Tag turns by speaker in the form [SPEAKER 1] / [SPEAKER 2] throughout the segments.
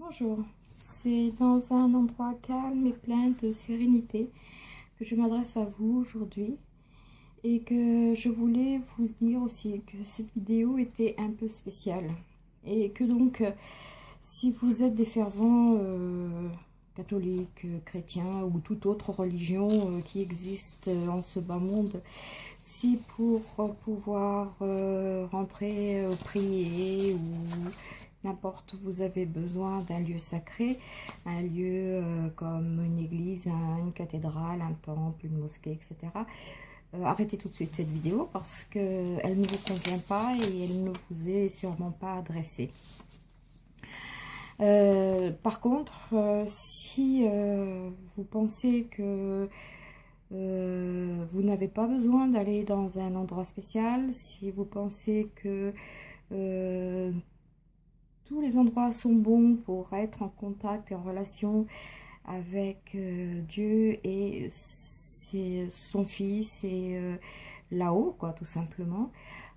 [SPEAKER 1] Bonjour, c'est dans un endroit calme et plein de sérénité que je m'adresse à vous aujourd'hui et que je voulais vous dire aussi que cette vidéo était un peu spéciale et que donc si vous êtes des fervents catholiques, chrétiens ou toute autre religion qui existe en ce bas monde, si pour pouvoir rentrer prier ou n'importe, vous avez besoin d'un lieu sacré, un lieu comme une église, une cathédrale, un temple, une mosquée, etc. Arrêtez tout de suite cette vidéo parce qu'elle ne vous convient pas et elle ne vous est sûrement pas adressée. Par contre, si vous pensez que vous n'avez pas besoin d'aller dans un endroit spécial, si vous pensez que tous les endroits sont bons pour être en contact et en relation avec Dieu et son Fils et là-haut, quoi, tout simplement.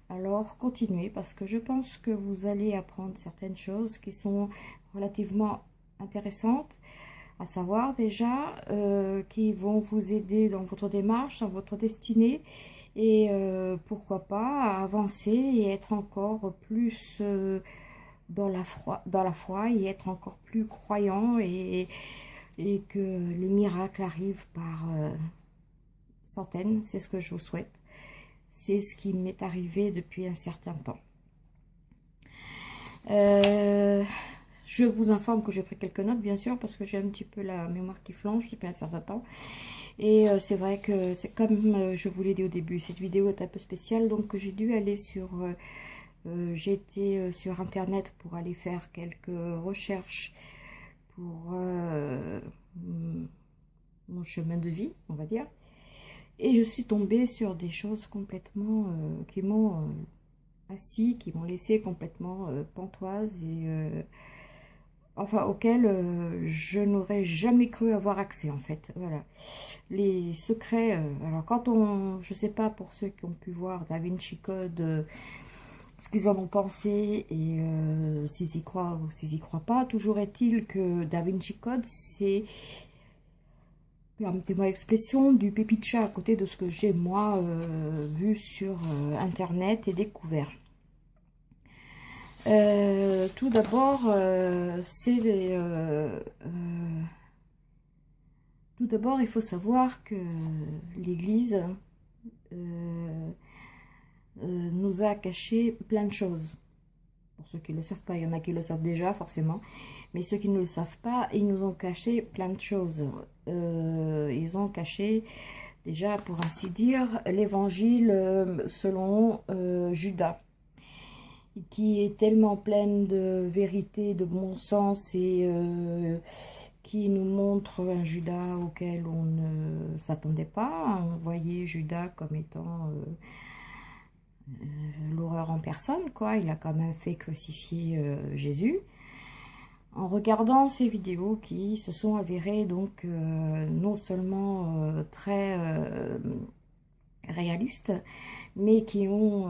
[SPEAKER 1] Alors, continuez parce que je pense que vous allez apprendre certaines choses qui sont relativement intéressantes, à savoir déjà, qui vont vous aider dans votre démarche, dans votre destinée, et pourquoi pas avancer et être encore plus dans la foi et être encore plus croyant et que les miracles arrivent par centaines. C'est ce que je vous souhaite. C'est ce qui m'est arrivé depuis un certain temps. Je vous informe que j'ai pris quelques notes, bien sûr, parce que j'ai un petit peu la mémoire qui flanche depuis un certain temps. Et c'est vrai que c'est comme je vous l'ai dit au début, cette vidéo est un peu spéciale, donc j'ai dû aller sur... j'ai été sur internet pour aller faire quelques recherches pour mon chemin de vie, on va dire. Et je suis tombée sur des choses complètement qui m'ont assis, qui m'ont laissé complètement pantoise et enfin auxquelles je n'aurais jamais cru avoir accès en fait. Voilà. Les secrets, alors quand on, je sais pas pour ceux qui ont pu voir Da Vinci Code, ce qu'ils en ont pensé et s'ils y croient ou s'ils y croient pas. Toujours est-il que Da Vinci Code, c'est, permettez-moi l'expression, du pépi de chat à côté de ce que j'ai moi vu sur internet et découvert. Tout d'abord, tout d'abord, il faut savoir que l'Église nous a caché plein de choses. Pour ceux qui ne le savent pas, il y en a qui le savent déjà forcément, mais ceux qui ne le savent pas, ils nous ont caché plein de choses. Ils ont caché, déjà pour ainsi dire, l'évangile selon Judas, qui est tellement pleine de vérité, de bon sens et qui nous montre un Judas auquel on ne s'attendait pas. On voyait Judas comme étant l'horreur en personne, quoi. Il a quand même fait crucifier Jésus. En regardant ces vidéos qui se sont avérées donc non seulement très réalistes, mais qui ont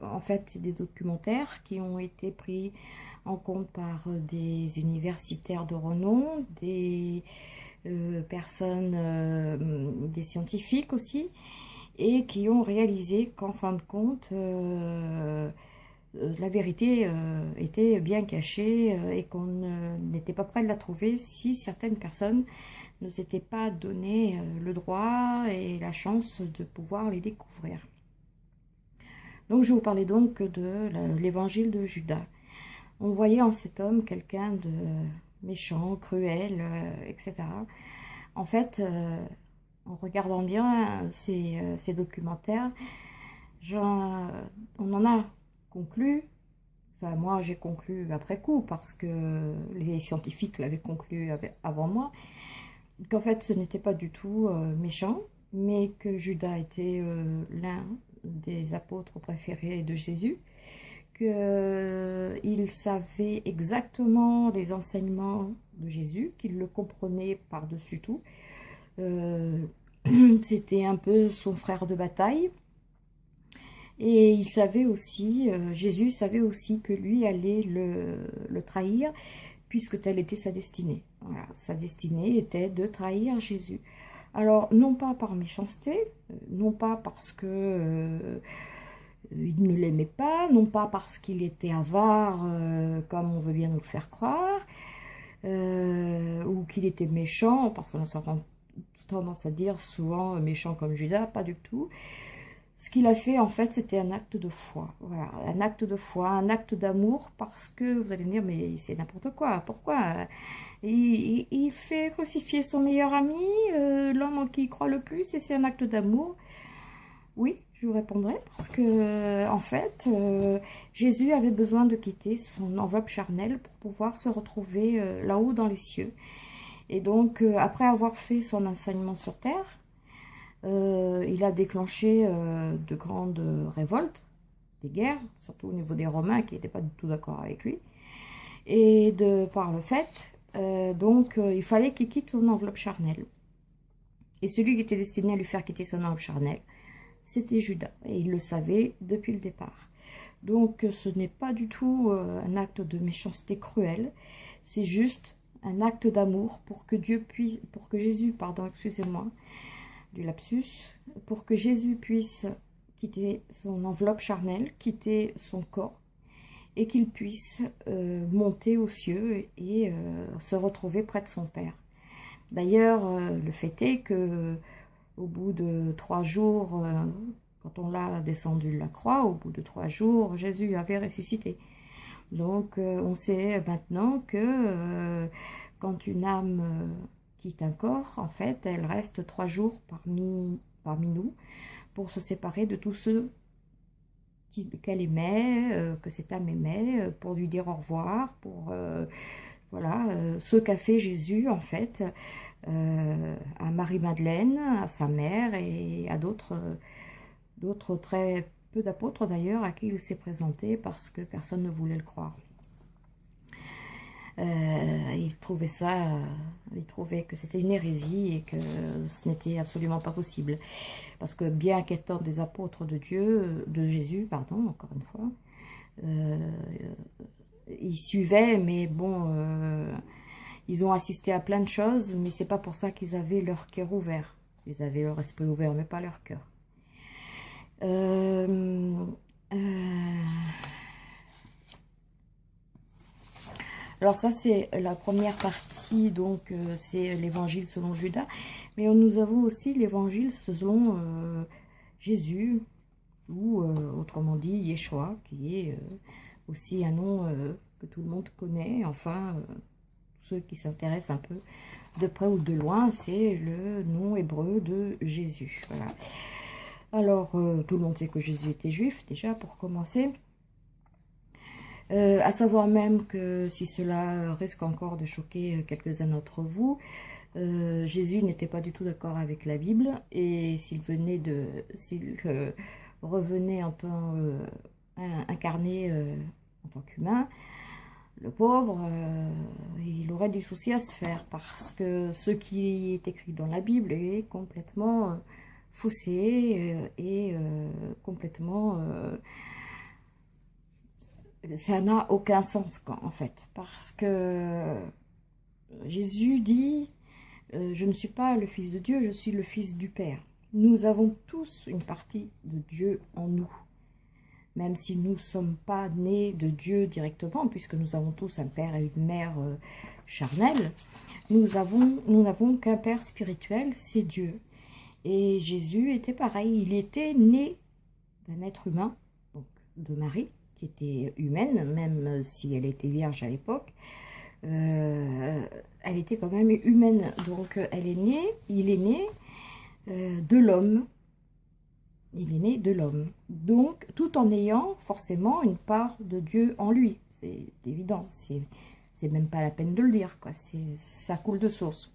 [SPEAKER 1] en fait des documentaires qui ont été pris en compte par des universitaires de renom, des personnes, des scientifiques aussi, et qui ont réalisé qu'en fin de compte, la vérité était bien cachée et qu'on n'était pas prêt de la trouver si certaines personnes ne s'étaient pas donné le droit et la chance de pouvoir les découvrir. Donc je vais vous parler donc de l'évangile de Judas. On voyait en cet homme quelqu'un de méchant, cruel, etc. En fait, en regardant bien ces documentaires, on en a conclu, enfin moi j'ai conclu après coup parce que les scientifiques l'avaient conclu avant moi, qu'en fait ce n'était pas du tout méchant, mais que Judas était l'un des apôtres préférés de Jésus, qu'il savait exactement les enseignements de Jésus, qu'il le comprenait par-dessus tout. C'était un peu son frère de bataille. Et il savait aussi, Jésus savait aussi que lui allait le trahir, puisque telle était sa destinée. Voilà, sa destinée était de trahir Jésus. Alors, non pas par méchanceté, non pas parce que il ne l'aimait pas, non pas parce qu'il était avare, comme on veut bien nous le faire croire, ou qu'il était méchant, parce qu'on a tendance à dire souvent méchant comme Judas, pas du tout. Ce qu'il a fait, en fait, c'était un acte de foi. Voilà, un acte de foi, un acte d'amour, parce que vous allez me dire, mais c'est n'importe quoi. Pourquoi il fait crucifier son meilleur ami, l'homme en qui il croit le plus, et c'est un acte d'amour. Oui, je vous répondrai, parce que, en fait, Jésus avait besoin de quitter son enveloppe charnelle pour pouvoir se retrouver là-haut dans les cieux. Et donc, après avoir fait son enseignement sur terre, il a déclenché de grandes révoltes, des guerres, surtout au niveau des Romains qui n'étaient pas du tout d'accord avec lui. Et par le fait, il fallait qu'il quitte son enveloppe charnelle. Et celui qui était destiné à lui faire quitter son enveloppe charnelle, c'était Judas. Et il le savait depuis le départ. Donc ce n'est pas du tout un acte de méchanceté cruelle, c'est juste un acte d'amour pour que Jésus, excusez-moi, du lapsus, pour que Jésus puisse quitter son enveloppe charnelle, quitter son corps, et qu'il puisse monter aux cieux et se retrouver près de son Père. D'ailleurs, le fait est que au bout de 3 jours, quand on l'a descendu de la croix, au bout de 3 jours, Jésus avait ressuscité. Donc, on sait maintenant que quand une âme quitte un corps, en fait, elle reste 3 jours parmi nous pour se séparer de tous ceux qu'elle aimait, que cette âme aimait, pour lui dire au revoir, pour voilà, ce qu'a fait Jésus, en fait, à Marie-Madeleine, à sa mère et à d'autres très peu d'apôtres d'ailleurs, à qui il s'est présenté parce que personne ne voulait le croire. Il trouvait que c'était une hérésie et que ce n'était absolument pas possible. Parce que bien qu'étant des apôtres de Jésus, encore une fois, ils suivaient, mais bon, ils ont assisté à plein de choses, mais c'est pas pour ça qu'ils avaient leur cœur ouvert. Ils avaient leur esprit ouvert, mais pas leur cœur. Alors ça, c'est la première partie, donc c'est l'évangile selon Judas. Mais nous avons aussi l'évangile selon Jésus, ou autrement dit Yeshua, qui est aussi un nom que tout le monde connaît. Enfin, ceux qui s'intéressent un peu de près ou de loin, c'est le nom hébreu de Jésus. Voilà. Alors, tout le monde sait que Jésus était juif, déjà, pour commencer. À savoir même que si cela risque encore de choquer quelques-uns d'entre vous, Jésus n'était pas du tout d'accord avec la Bible, et s'il revenait en tant incarné en tant qu'humain, le pauvre, il aurait du souci à se faire, parce que ce qui est écrit dans la Bible est complètement faussé et complètement... ça n'a aucun sens, en fait, parce que Jésus dit je ne suis pas le Fils de Dieu, je suis le Fils du Père. Nous avons tous une partie de Dieu en nous, même si nous ne sommes pas nés de Dieu directement, puisque nous avons tous un père et une mère charnelle. Nous n'avons qu'un père spirituel, c'est Dieu. Et Jésus était pareil, il était né d'un être humain, donc de Marie, qui était humaine, même si elle était vierge à l'époque, elle était quand même humaine. Donc il est né de l'homme. Il est né de l'homme. Donc, tout en ayant forcément une part de Dieu en lui. C'est évident. C'est même pas la peine de le dire, quoi. Ça coule de source.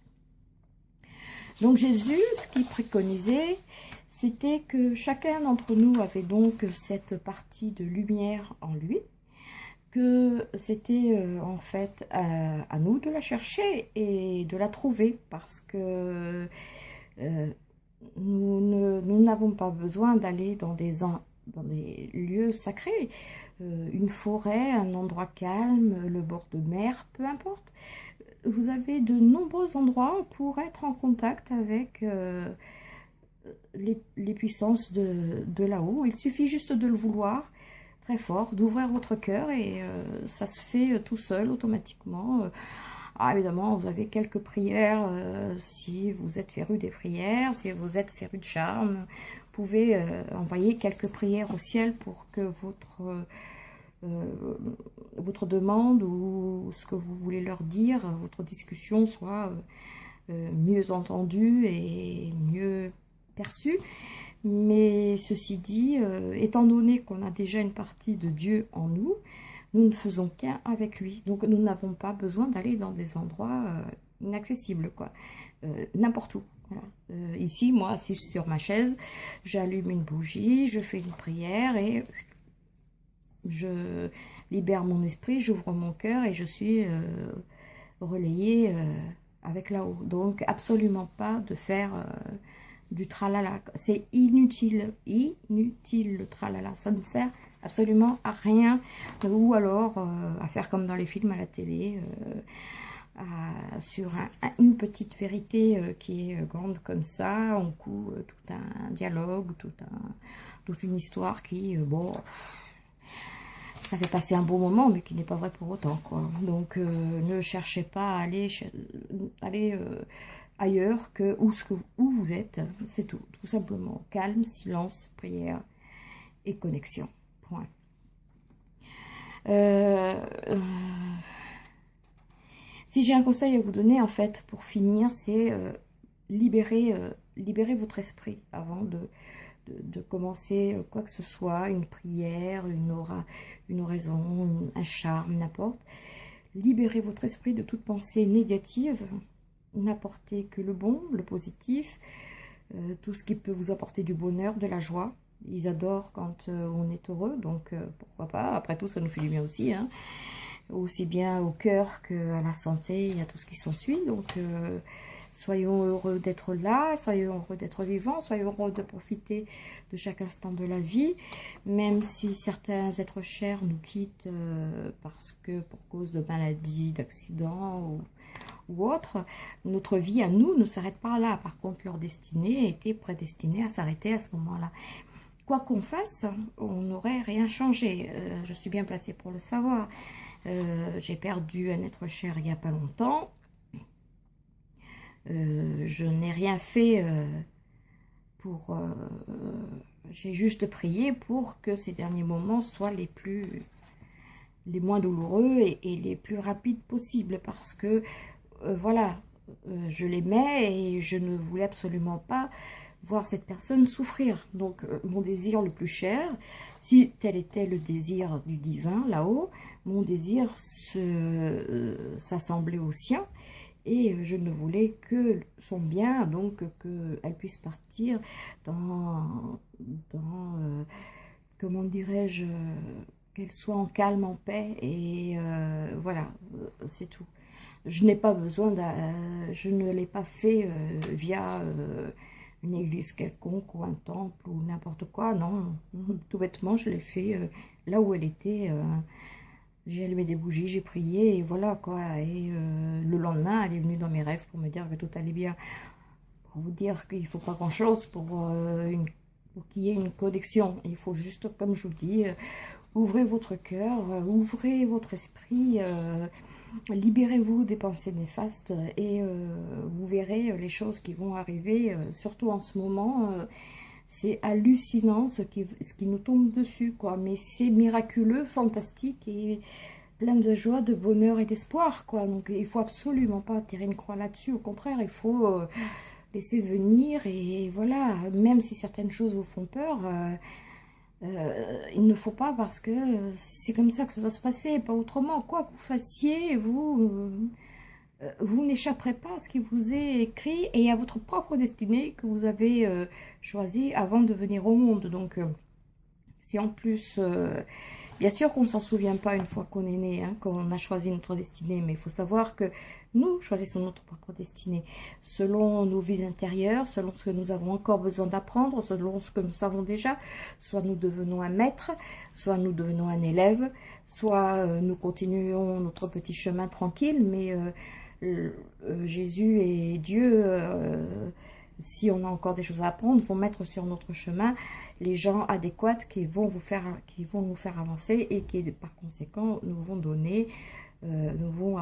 [SPEAKER 1] Donc, Jésus, ce qu'il préconisait, c'était que chacun d'entre nous avait donc cette partie de lumière en lui, que c'était en fait à nous de la chercher et de la trouver, parce que nous n'avons pas besoin d'aller dans des dans des lieux sacrés, une forêt, un endroit calme, le bord de mer, peu importe. Vous avez de nombreux endroits pour être en contact avec les puissances de là-haut. Il suffit juste de le vouloir très fort, d'ouvrir votre cœur et ça se fait tout seul, automatiquement. Évidemment, vous avez quelques prières, si vous êtes féru des prières, si vous êtes féru de charme, vous pouvez envoyer quelques prières au ciel pour que votre demande ou ce que vous voulez leur dire, votre discussion soit mieux entendue et mieux perçue. Mais ceci dit, étant donné qu'on a déjà une partie de Dieu en nous, nous ne faisons qu'un avec lui. Donc nous n'avons pas besoin d'aller dans des endroits inaccessibles, quoi. N'importe où. Voilà. Ici, moi, assise sur ma chaise, j'allume une bougie, je fais une prière et je libère mon esprit, j'ouvre mon cœur et je suis relayée avec là-haut. Donc absolument pas de faire du tralala. C'est inutile, inutile le tralala. Ça ne sert absolument à rien. Ou alors à faire comme dans les films à la télé, sur une petite vérité qui est grande comme ça, on coud tout un dialogue, toute une histoire qui, bon, ça fait passer un bon moment, mais qui n'est pas vrai pour autant, quoi. Donc ne cherchez pas à aller ailleurs que où vous êtes, c'est tout simplement. Calme, silence, prière et connexion. Point. Si j'ai un conseil à vous donner, en fait, pour finir, c'est libérer votre esprit avant de commencer quoi que ce soit, une prière, une oraison, un charme, n'importe. Libérez votre esprit de toute pensée négative, n'apportez que le bon, le positif, tout ce qui peut vous apporter du bonheur, de la joie. Ils adorent quand on est heureux, donc pourquoi pas. Après tout, ça nous fait du bien aussi, hein. Aussi bien au cœur qu'à la santé et à tout ce qui s'ensuit. Donc soyons heureux d'être là, soyons heureux d'être vivants, soyons heureux de profiter de chaque instant de la vie, même si certains êtres chers nous quittent parce que pour cause de maladies, d'accidents ou autre, notre vie à nous ne s'arrête pas là. Par contre, leur destinée était prédestinée à s'arrêter à ce moment-là. Quoi qu'on fasse, on n'aurait rien changé. Je suis bien placée pour le savoir. J'ai perdu un être cher il n'y a pas longtemps. Je n'ai rien fait pour... j'ai juste prié pour que ces derniers moments soient les moins douloureux et les plus rapides possibles. Parce que, voilà, je l'aimais et je ne voulais absolument pas voir cette personne souffrir. Donc mon désir le plus cher, si tel était le désir du divin là-haut, mon désir s'assemblait au sien et je ne voulais que son bien, donc qu'elle puisse partir dans comment dirais-je, qu'elle soit en calme, en paix et voilà, c'est tout. Je n'ai pas besoin je ne l'ai pas fait via une église quelconque ou un temple ou n'importe quoi, non, tout bêtement je l'ai fait là où elle était, j'ai allumé des bougies, j'ai prié et voilà quoi, et le lendemain elle est venue dans mes rêves pour me dire que tout allait bien, pour vous dire qu'il ne faut pas grand chose pour qu'il y ait une connexion, il faut juste, comme je vous dis, ouvrez votre cœur, ouvrez votre esprit, libérez-vous des pensées néfastes et vous verrez les choses qui vont arriver, surtout en ce moment. C'est hallucinant ce qui nous tombe dessus, quoi. Mais c'est miraculeux, fantastique et plein de joie, de bonheur et d'espoir, quoi. Donc il faut absolument pas tirer une croix là-dessus. Au contraire, il faut laisser venir et voilà. Même si certaines choses vous font peur, il ne faut pas, parce que c'est comme ça que ça doit se passer, pas autrement. Quoi que vous fassiez, vous n'échapperez pas à ce qui vous est écrit et à votre propre destinée que vous avez choisi avant de venir au monde. Donc, si en plus, bien sûr qu'on ne s'en souvient pas une fois qu'on est né, hein, qu'on a choisi notre destinée, mais il faut savoir que Nous choisissons notre propre destinée, selon nos vies intérieures, selon ce que nous avons encore besoin d'apprendre, selon ce que nous savons déjà. Soit nous devenons un maître, soit nous devenons un élève, soit nous continuons notre petit chemin tranquille, mais Jésus et Dieu, si on a encore des choses à apprendre, vont mettre sur notre chemin les gens adéquats qui vont nous faire avancer et qui, par conséquent, nous vont donner... vont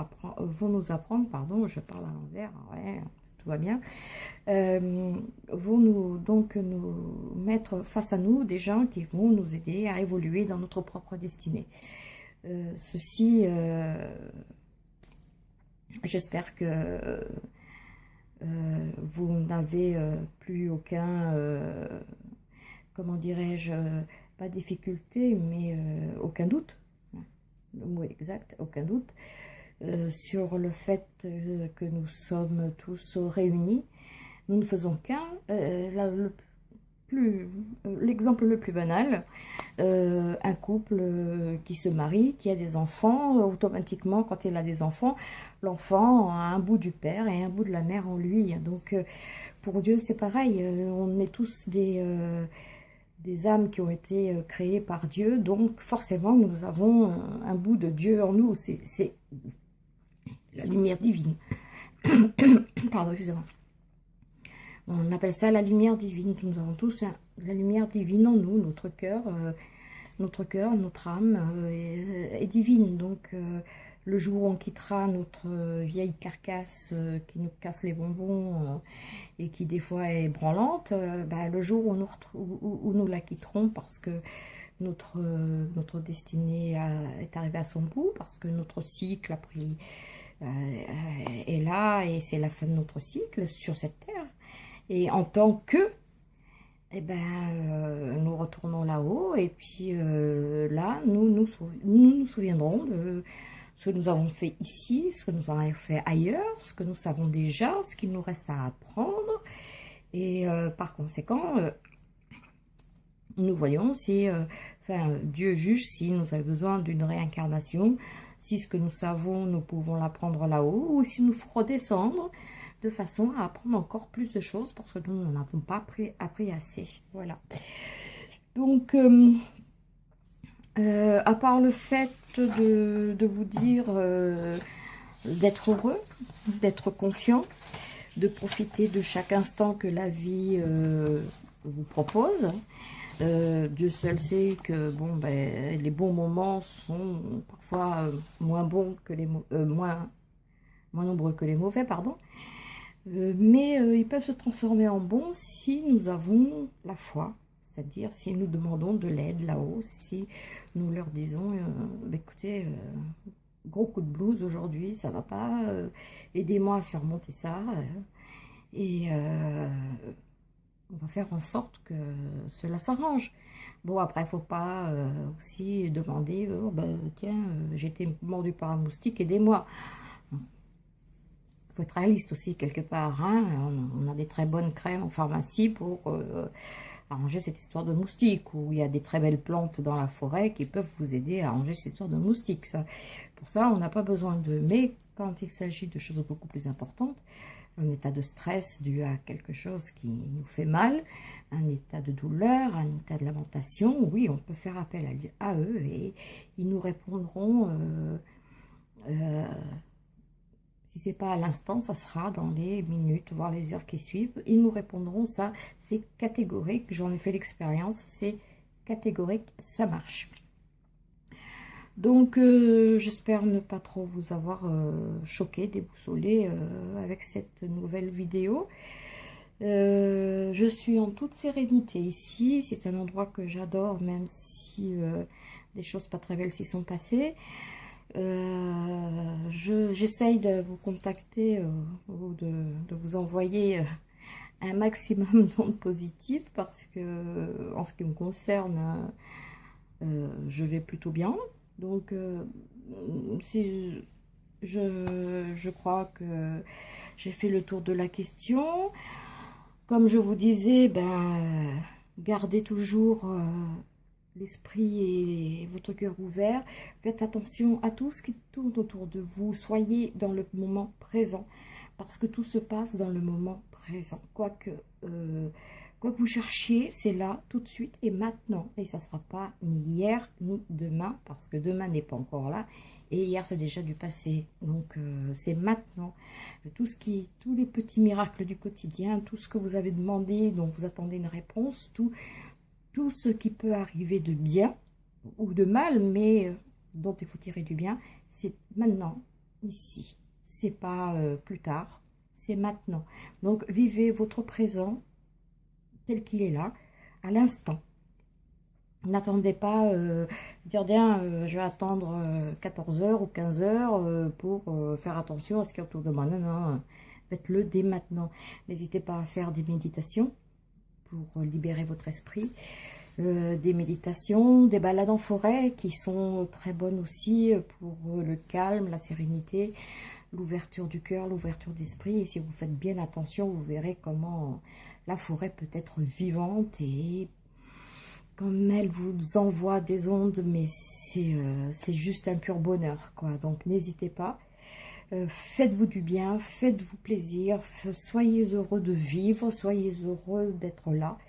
[SPEAKER 1] nous apprendre, pardon, je parle à l'envers, ouais, tout va bien, vont nous mettre face à nous des gens qui vont nous aider à évoluer dans notre propre destinée. Ceci, j'espère que vous n'avez plus aucun, comment dirais-je, pas difficulté, mais aucun doute. Le mot exact, aucun doute, sur le fait que nous sommes tous réunis. Nous ne faisons qu'un. L'exemple le plus banal, un couple qui se marie, qui a des enfants, automatiquement, quand il a des enfants, l'enfant a un bout du père et un bout de la mère en lui. Donc, pour Dieu, c'est pareil. On est tous des âmes qui ont été créées par Dieu, donc forcément nous avons un bout de Dieu en nous, c'est la lumière divine. Pardon, excusez-moi. On appelle ça la lumière divine. Nous avons tous la lumière divine en nous, notre cœur, notre âme est divine. Donc le jour où on quittera notre vieille carcasse qui nous casse les bonbons et qui des fois est branlante, le jour où nous la quitterons parce que notre destinée est arrivée à son bout, parce que notre cycle est là et c'est la fin de notre cycle sur cette terre. Et en tant que, nous retournons là-haut et puis là, nous nous souviendrons de ce que nous avons fait ici, ce que nous avons fait ailleurs, ce que nous savons déjà, ce qu'il nous reste à apprendre. Et par conséquent, nous voyons si, Dieu juge si nous avons besoin d'une réincarnation, si ce que nous savons, nous pouvons l'apprendre là-haut, ou si nous faut redescendre de façon à apprendre encore plus de choses, parce que nous n'en avons pas appris assez. Voilà. Donc, à part le fait de vous dire d'être heureux, d'être confiant, de profiter de chaque instant que la vie vous propose. Dieu seul sait que les bons moments sont parfois moins bons que moins nombreux que les mauvais, pardon. Mais ils peuvent se transformer en bons si nous avons la foi. C'est-à-dire si nous demandons de l'aide là-haut, si nous leur disons, écoutez, gros coup de blues aujourd'hui, ça va pas, aidez-moi à surmonter ça. Et on va faire en sorte que cela s'arrange. Bon, après, il ne faut pas aussi demander, tiens, j'ai été mordu par un moustique, aidez-moi. Il faut être réaliste aussi, quelque part. Hein. On a des très bonnes crèmes en pharmacie pour arranger cette histoire de moustique, où il y a des très belles plantes dans la forêt qui peuvent vous aider à arranger cette histoire de moustique. Ça. Pour ça, on n'a pas besoin de... Mais quand il s'agit de choses beaucoup plus importantes, un état de stress dû à quelque chose qui nous fait mal, un état de douleur, un état de lamentation, oui, on peut faire appel à eux et ils nous répondront... si ce n'est pas à l'instant, ça sera dans les minutes, voire les heures qui suivent. Ils nous répondront, ça, c'est catégorique. J'en ai fait l'expérience, c'est catégorique, ça marche. Donc, j'espère ne pas trop vous avoir choqué, déboussolé avec cette nouvelle vidéo. Je suis en toute sérénité ici. C'est un endroit que j'adore, même si des choses pas très belles s'y sont passées. J'essaye de vous contacter ou de vous envoyer un maximum d'ondes positives parce que en ce qui me concerne je vais plutôt bien, donc si je crois que j'ai fait le tour de la question. Comme je vous disais, gardez toujours l'esprit et votre cœur ouvert. Faites attention à tout ce qui tourne autour de vous. Soyez dans le moment présent, parce que tout se passe dans le moment présent. Quoi que vous cherchiez, c'est là, tout de suite et maintenant. Et ça ne sera pas ni hier, ni demain, parce que demain n'est pas encore là. Et hier, c'est déjà du passé. Donc, c'est maintenant. Tous les petits miracles du quotidien, tout ce que vous avez demandé, dont vous attendez une réponse, tout ce qui peut arriver de bien ou de mal, mais dont il faut tirer du bien, c'est maintenant, ici. C'est pas plus tard, c'est maintenant. Donc, vivez votre présent tel qu'il est là, à l'instant. N'attendez pas dire, tiens, je vais attendre 14 heures ou 15 heures pour faire attention à ce qu'il y a autour de moi. Non, non, faites-le dès maintenant. N'hésitez pas à faire des méditations pour libérer votre esprit. Des méditations, des balades en forêt qui sont très bonnes aussi pour le calme, la sérénité, l'ouverture du cœur, l'ouverture d'esprit. Et si vous faites bien attention, vous verrez comment la forêt peut être vivante et comme elle vous envoie des ondes, mais c'est juste un pur bonheur, quoi. Donc n'hésitez pas, faites-vous du bien, faites-vous plaisir, soyez heureux de vivre, soyez heureux d'être là.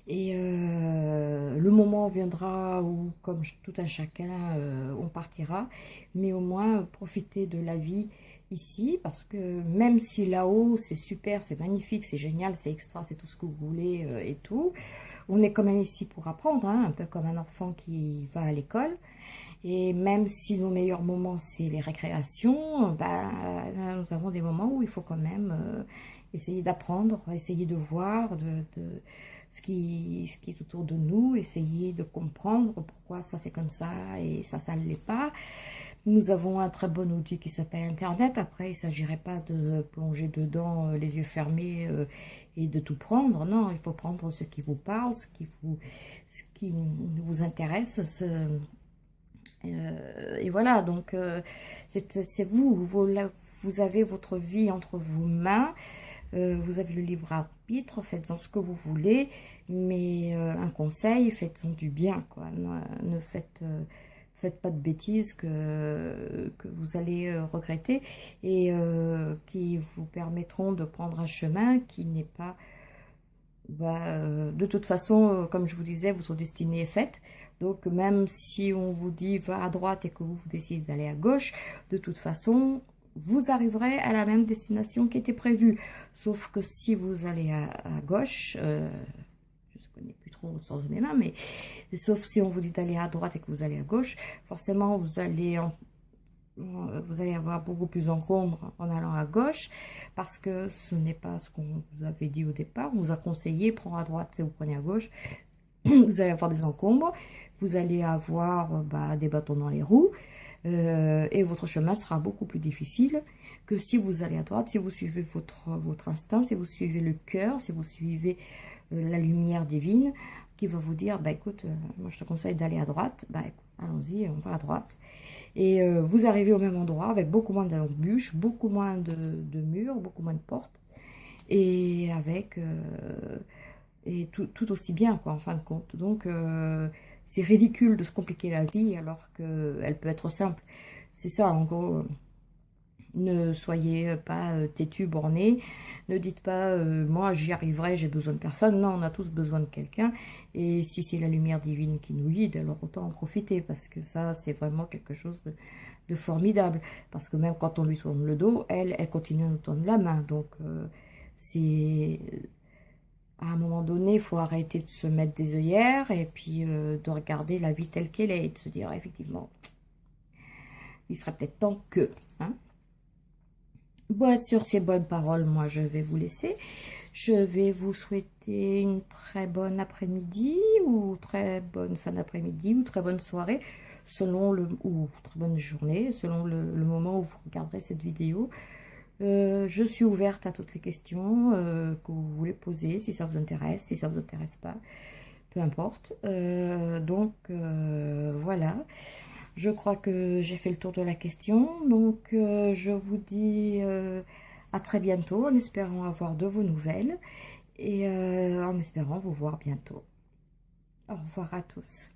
[SPEAKER 1] Et le moment viendra où, comme tout un chacun, on partira, mais au moins profitez de la vie ici, parce que même si là-haut c'est super, c'est magnifique, c'est génial, c'est extra, c'est tout ce que vous voulez et tout, on est quand même ici pour apprendre, hein, un peu comme un enfant qui va à l'école. Et même si nos meilleurs moments c'est les récréations, ben, nous avons des moments où il faut quand même essayer d'apprendre, essayer de voir ce qui est autour de nous, essayer de comprendre pourquoi ça c'est comme ça et ça ne l'est pas. Nous avons un très bon outil qui s'appelle Internet. Après, il ne s'agirait pas de plonger dedans les yeux fermés et de tout prendre. Non, il faut prendre ce qui vous parle, ce qui vous intéresse. Et voilà, donc c'est vous avez votre vie entre vos mains. Vous avez le libre arbitre, faites-en ce que vous voulez, mais un conseil, faites-en du bien, quoi. Ne faites pas de bêtises que vous allez regretter et qui vous permettront de prendre un chemin qui n'est pas... de toute façon, comme je vous disais, votre destinée est faite. Donc même si on vous dit va à droite et que vous décidez d'aller à gauche, de toute façon, vous arriverez à la même destination qui était prévue. Sauf que si vous allez à gauche, je ne connais plus trop le sens de mes mains, mais sauf si on vous dit d'aller à droite et que vous allez à gauche, forcément vous allez avoir beaucoup plus d'encombre en allant à gauche, parce que ce n'est pas ce qu'on vous avait dit au départ. On vous a conseillé, prendre à droite si vous prenez à gauche, vous allez avoir des encombres, vous allez avoir des bâtons dans les roues, et votre chemin sera beaucoup plus difficile que si vous allez à droite, si vous suivez votre instinct, si vous suivez le cœur, si vous suivez la lumière divine qui va vous dire, écoute, moi je te conseille d'aller à droite, allons-y, on va à droite. Et vous arrivez au même endroit avec beaucoup moins d'embûches, beaucoup moins de murs, beaucoup moins de portes, et avec tout aussi bien, quoi, en fin de compte. Donc c'est ridicule de se compliquer la vie alors qu'elle peut être simple. C'est ça, en gros. Ne soyez pas têtu, borné. Ne dites pas, moi j'y arriverai, j'ai besoin de personne. Non, on a tous besoin de quelqu'un. Et si c'est la lumière divine qui nous guide, alors autant en profiter. Parce que ça, c'est vraiment quelque chose de formidable. Parce que même quand on lui tourne le dos, elle continue à nous tourner la main. Donc, c'est... À un moment donné, il faut arrêter de se mettre des œillères et puis de regarder la vie telle qu'elle est et de se dire, effectivement, il serait peut-être temps que... Hein. Bon, sur ces bonnes paroles, moi, je vais vous laisser. Je vais vous souhaiter une très bonne après-midi ou très bonne fin d'après-midi ou très bonne soirée, ou très bonne journée, selon le moment où vous regarderez cette vidéo. Je suis ouverte à toutes les questions que vous voulez poser, si ça vous intéresse, si ça vous intéresse pas, peu importe. Voilà. Je crois que j'ai fait le tour de la question, donc je vous dis à très bientôt en espérant avoir de vos nouvelles et en espérant vous voir bientôt. Au revoir à tous.